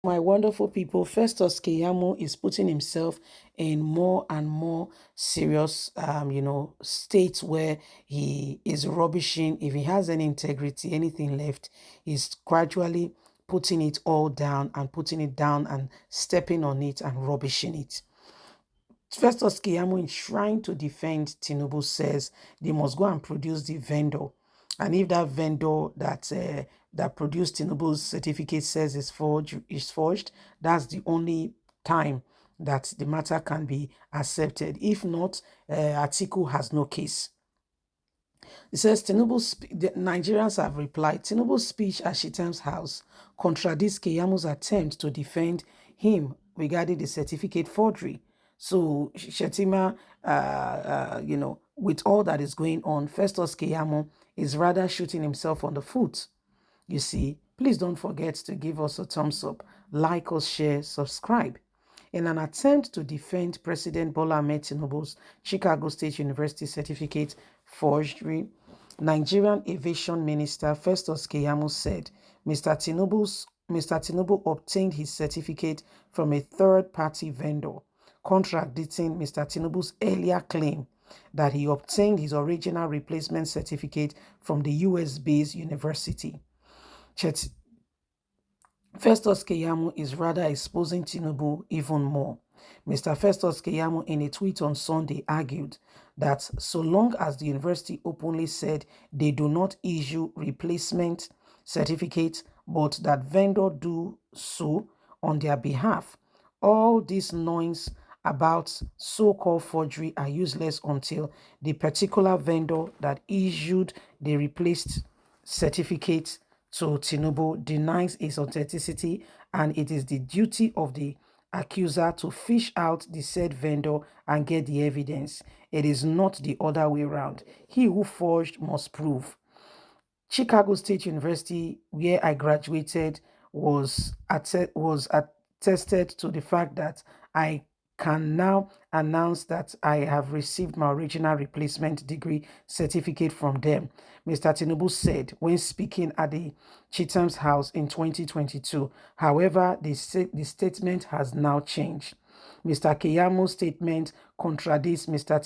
My wonderful people, Festus Keyamo is putting himself in more and more serious, states where he is rubbishing. If he has any integrity, anything left, he's gradually putting it all down and putting it down and stepping on it and rubbishing it. Festus Keyamo, in trying to defend Tinubu, says they must go and produce the vendor, and if that vendor that produced Tinubu's certificate says is forged, that's the only time that the matter can be accepted. If not, Atiku has no case. It says the Nigerians have replied. Tinubu's speech at Chatham House contradicts Keyamo's attempt to defend him regarding the certificate forgery. So Shetima, with all that is going on, Festus Keyamo is rather shooting himself on the foot. You see, please don't forget to give us a thumbs up, like us, share, subscribe. In an attempt to defend President Bola Ahmed Tinubu's Chicago State University certificate forgery, Nigerian Aviation Minister Festus Keyamo said Mr. Tinubu obtained his certificate from a third-party vendor, contradicting Mr. Tinubu's earlier claim that he obtained his original replacement certificate from the US-based university. Festus Keyamo is rather exposing Tinubu even more. Mr. Festus Keyamo, in a tweet on Sunday, argued that so long as the university openly said they do not issue replacement certificates, but that vendor do so on their behalf, all this noise about so-called forgery are useless until the particular vendor that issued the replaced certificate to Tinubu denies its authenticity, and it is the duty of the accuser to fish out the said vendor and get the evidence. It is not the other way around. He who forged must prove. Chicago State University, where I graduated, was attested to the fact that I can now announce that I have received my original replacement degree certificate from them, Mr. Tinubu said when speaking at the Chatham House in 2022. However, the statement has now changed. Mr. Keyamo's statement contradicts Mr.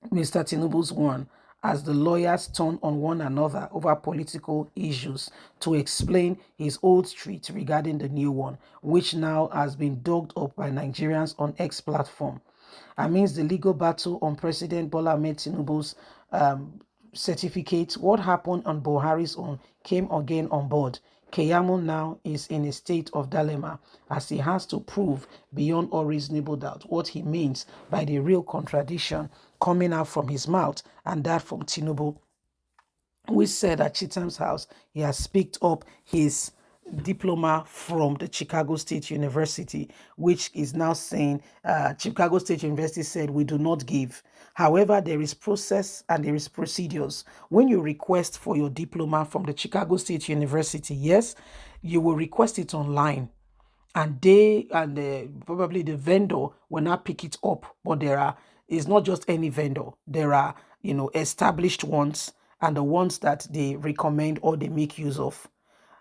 Tinubu's one, as the lawyers turn on one another over political issues to explain his old tweet regarding the new one, which now has been dug up by Nigerians on X platform. Amidst the legal battle on President Bola Ahmed Tinubu's certificate, what happened on Buhari's own came again on board. Keyamo now is in a state of dilemma as he has to prove beyond all reasonable doubt what he means by the real contradiction coming out from his mouth, and that from Tinubu, we said at Chetham's house he has picked up his diploma from the Chicago State University, which is now saying Chicago State University said we do not give. However, there is process and there is procedures. When you request for your diploma from the Chicago State University, yes, you will request it online, and probably the vendor will not pick it up. But it's not just any vendor. There are established ones and the ones that they recommend or they make use of.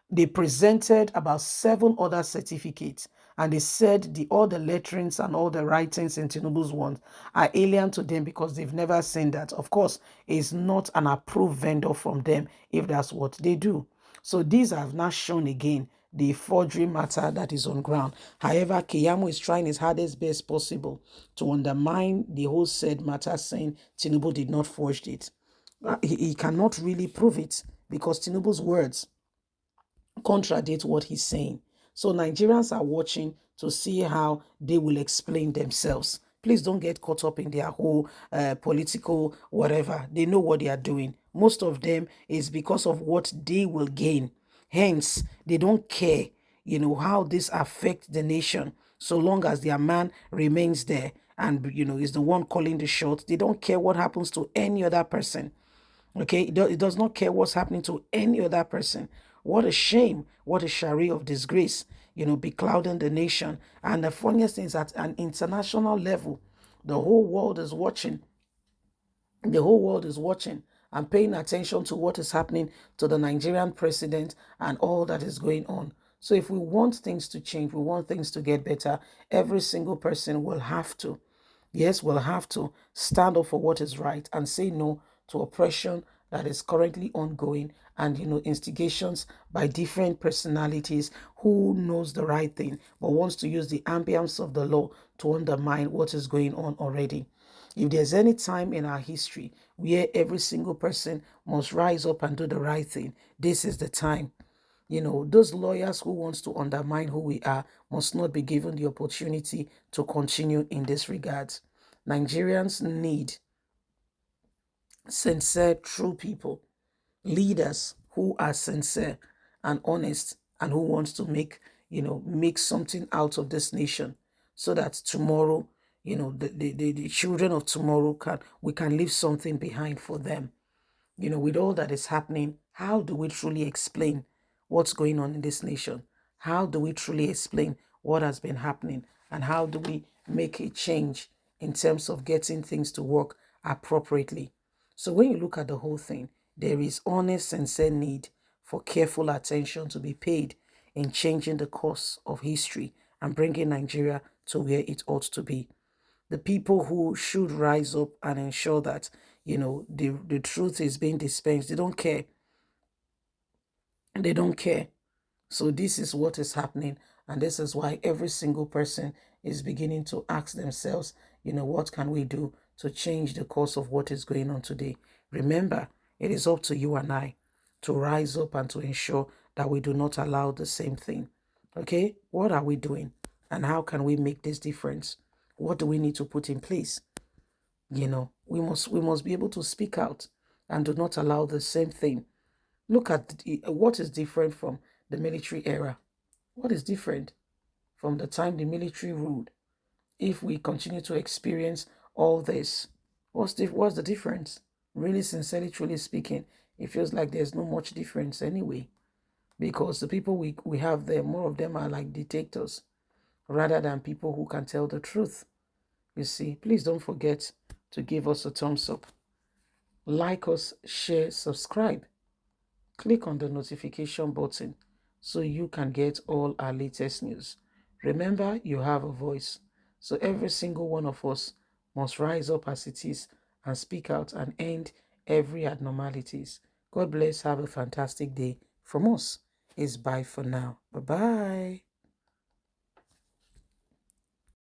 They presented about 7 other certificates, and they said all the letterings and all the writings in Tinubu's ones are alien to them because they've never seen that. Of course, it's not an approved vendor from them if that's what they do. So these have now shown again the forgery matter that is on ground. However, Keyamo is trying his hardest best possible to undermine the whole said matter, saying Tinubu did not forge it. He cannot really prove it because Tinubu's words contradict what he's saying. So Nigerians are watching to see how they will explain themselves. Please don't get caught up in their whole political whatever. They know what they are doing. Most of them is because of what they will gain. Hence, they don't care, how this affects the nation. So long as their man remains there and, is the one calling the shots, they don't care what happens to any other person. Okay, it does not care what's happening to any other person. What a shame, what a shari of disgrace, beclouding the nation. And the funniest thing is at an international level, the whole world is watching. The whole world is watching and paying attention to what is happening to the Nigerian president and all that is going on. So if we want things to change, we want things to get better, every single person will have to, yes, will have to stand up for what is right and say no to oppression that is currently ongoing, and instigations by different personalities who knows the right thing but wants to use the ambience of the law to undermine what is going on already. If there's any time in our history where every single person must rise up and do the right thing, this is the time. Those lawyers who wants to undermine who we are must not be given the opportunity to continue in this regard. Nigerians need sincere, true people, leaders who are sincere and honest, and who wants to make something out of this nation, so that tomorrow, the children of tomorrow, we can leave something behind for them. With all that is happening, how do we truly explain what's going on in this nation? How do we truly explain what has been happening? And how do we make a change in terms of getting things to work appropriately? So when you look at the whole thing, there is honest, sincere need for careful attention to be paid in changing the course of history and bringing Nigeria to where it ought to be. The people who should rise up and ensure that the truth is being dispensed, they don't care. So this is what is happening, and this is why every single person is beginning to ask themselves, what can we do to change the course of what is going on today? Remember, it is up to you and I to rise up and to ensure that we do not allow the same thing. Okay, what are we doing, and how can we make this difference? What do we need to put in place? We must be able to speak out and do not allow the same thing. Look at what is different from the military era. What is different from the time the military ruled? If we continue to experience all this, what's the difference? Really, sincerely, truly speaking, it feels like there's no much difference anyway, because the people we have there, more of them are like dictators rather than people who can tell the truth. You see, please don't forget to give us a thumbs up, like us, share, subscribe. Click on the notification button so you can get all our latest news. Remember, you have a voice. So every single one of us must rise up as it is and speak out and end every abnormalities. God bless. Have a fantastic day. From us, it's bye for now. Bye-bye.